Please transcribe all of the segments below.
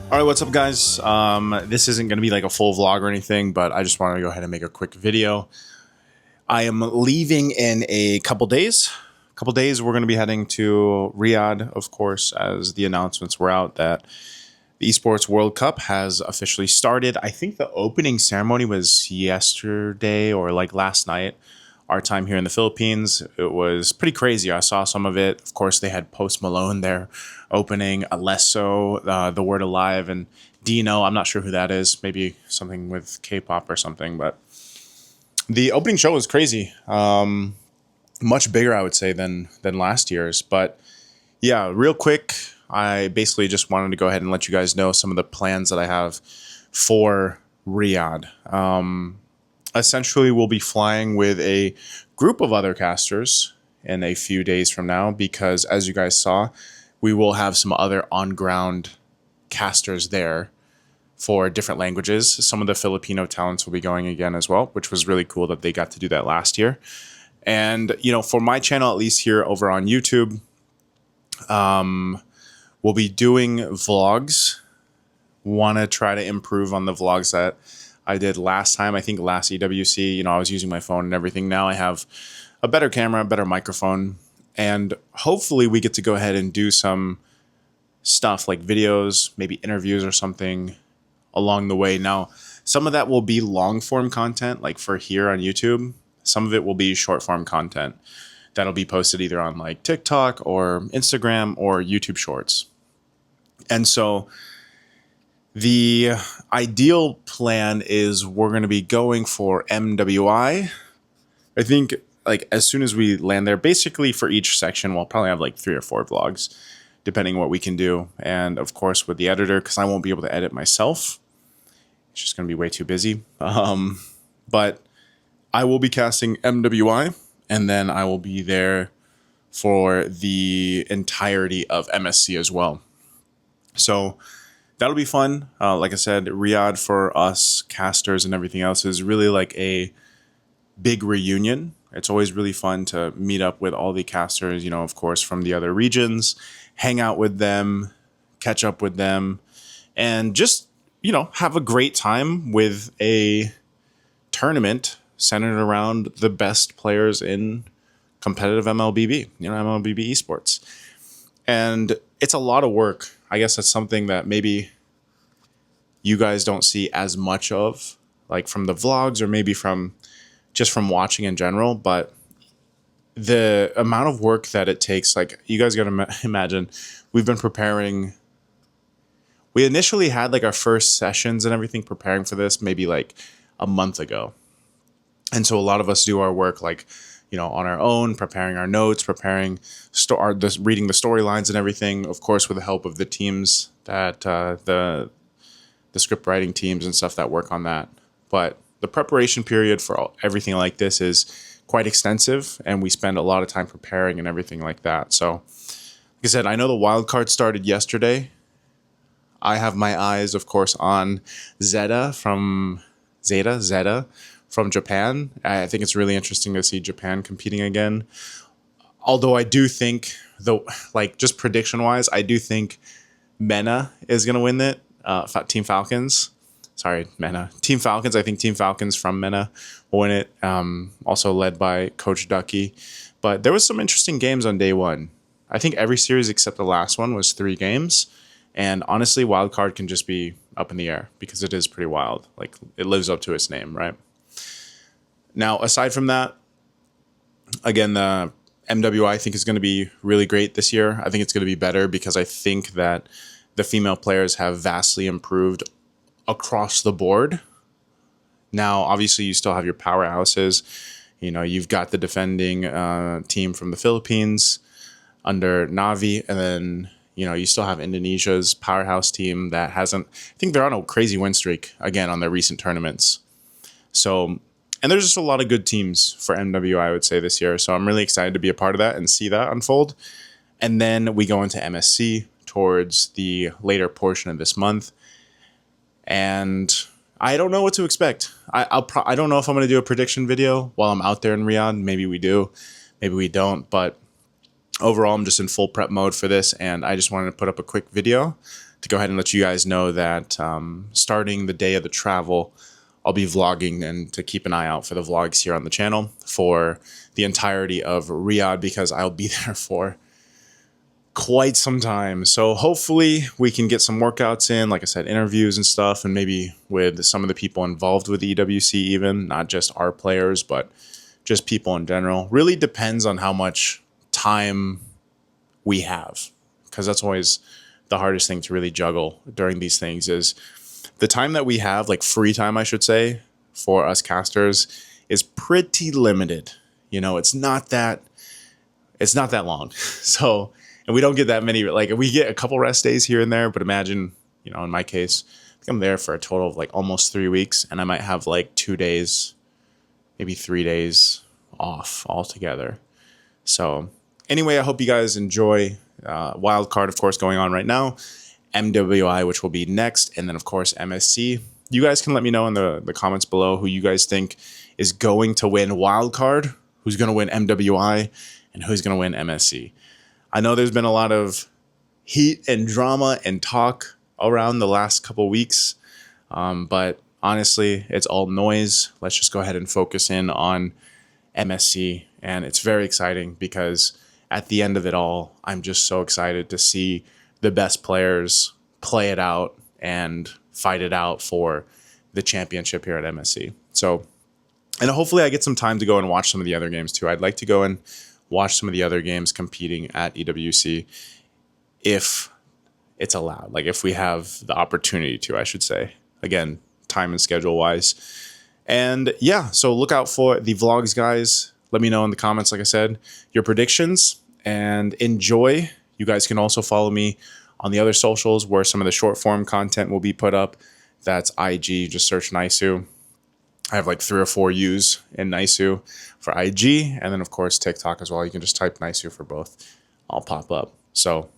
All right, what's up, guys? This isn't going to be like a full vlog or anything, but I just wanted to go ahead and make a quick video. I am leaving in a couple days. We're going to be heading to Riyadh, of course, as the announcements were out that the Esports World Cup has officially started. I think the opening ceremony was yesterday or like last night, our time here in the Philippines. It was pretty crazy. I saw some of it. Of course, they had Post Malone there opening, Alesso, The Word Alive, and Dino. I'm not sure who that is. Maybe something with K-pop or something. But the opening show was crazy. Much bigger, I would say, than last year's. But yeah, real quick, I basically just wanted to go ahead and let you guys know some of the plans that I have for Riyadh. Essentially, we'll be flying with a group of other casters in a few days from now because, as you guys saw, we will have some other on-ground casters there for different languages. Some of the Filipino talents will be going again as well, which was really cool that they got to do that last year. And, you know, for my channel, at least here over on YouTube, we'll be doing vlogs. Want to try to improve on the vlogs that I did last time. I think last EWC, you know, I was using my phone and everything. Now I have a better camera, a better microphone, and hopefully we get to go ahead and do some stuff like videos, maybe interviews or something along the way. Now, some of that will be long form content, like for here on YouTube. Some of it will be short form content that'll be posted either on like TikTok or Instagram or YouTube Shorts. And so the ideal plan is we're going to be going for MWI. I think like as soon as we land there, basically for each section, we'll probably have like 3 or 4 vlogs, depending what we can do. And of course with the editor, because I won't be able to edit myself. It's just going to be way too busy. But I will be casting MWI, and then I will be there for the entirety of MSC as well. So that'll be fun. Like I said, Riyadh for us casters and everything else is really like a big reunion. It's always really fun to meet up with all the casters, you know, of course, from the other regions, hang out with them, catch up with them, and just, you know, have a great time with a tournament centered around the best players in competitive MLBB, you know, MLBB esports. And it's a lot of work. I guess that's something that maybe you guys don't see as much of, like from the vlogs or maybe from just from watching in general. But the amount of work that it takes, like you guys got to imagine, we've been preparing. We initially had like our first sessions and everything preparing for this maybe like a month ago. And so a lot of us do our work like, you know, on our own, preparing our notes, preparing reading the storylines and everything, of course, with the help of the teams that the script writing teams and stuff that work on that. But the preparation period for everything like this is quite extensive, and we spend a lot of time preparing and everything like that. So, like I said, I know the wild card started yesterday. I have my eyes, of course, on Zeta from Japan. I think it's really interesting to see Japan competing again. Although I do think, though, like just prediction wise, I do think MENA is going to win it. Team Falcons. Sorry, MENA. Team Falcons. I think Team Falcons from MENA will win it. Also led by Coach Ducky. But there was some interesting games on day one. I think every series except the last one was 3 games. And honestly, wild card can just be up in the air because it is pretty wild. Like it lives up to its name, right? Now, aside from that, again, the MWI I think is going to be really great this year. I think it's going to be better because I think that the female players have vastly improved across the board. Now, obviously, you still have your powerhouses. You know, you've got the defending team from the Philippines under Navi, and then, you know, you still have Indonesia's powerhouse team that hasn't, I think they're on a crazy win streak again on their recent tournaments. So, and there's just a lot of good teams for MWI, I would say, this year. So I'm really excited to be a part of that and see that unfold. And then we go into MSC towards the later portion of this month. And I don't know what to expect. I don't know if I'm going to do a prediction video while I'm out there in Riyadh. Maybe we do, maybe we don't. But overall, I'm just in full prep mode for this. And I just wanted to put up a quick video to go ahead and let you guys know that starting the day of the travel, I'll be vlogging, and to keep an eye out for the vlogs here on the channel for the entirety of Riyadh, because I'll be there for quite some time. So hopefully we can get some workouts in, like I said, interviews and stuff, and maybe with some of the people involved with the EWC, even not just our players, but just people in general. Really depends on how much time we have, because that's always the hardest thing to really juggle during these things, is the time that we have, like free time, I should say, for us casters is pretty limited. You know, it's not that long. So, and we don't get that many, like we get a couple rest days here and there, but imagine, you know, in my case, I think I'm there for a total of like almost 3 weeks, and I might have like 2 days, maybe 3 days off altogether. So anyway, I hope you guys enjoy wild card, of course, going on right now. MWI, which will be next, and then of course MSC. You guys can let me know in the comments below who you guys think is going to win wild card, who's going to win MWI, and who's going to win MSC. I know there's been a lot of heat and drama and talk around the last couple weeks, but honestly, it's all noise. Let's just go ahead and focus in on MSC, and it's very exciting because at the end of it all, I'm just so excited to see the best players play it out and fight it out for the championship here at MSC. So, and hopefully I get some time to go and watch some of the other games too. I'd like to go and watch some of the other games competing at EWC if it's allowed, like if we have the opportunity to, I should say. Again, time and schedule wise. And yeah, so look out for the vlogs, guys. Let me know in the comments, like I said, your predictions, and enjoy. You guys can also follow me on the other socials where some of the short form content will be put up. That's IG, just search Naisou. I have like 3 or 4 U's in Naisou for IG, and then of course TikTok as well. You can just type Naisou for both. I'll pop up. So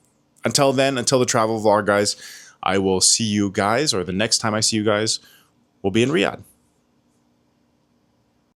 until then, until the travel vlog, guys, I will see you guys, or the next time I see you guys will be in Riyadh.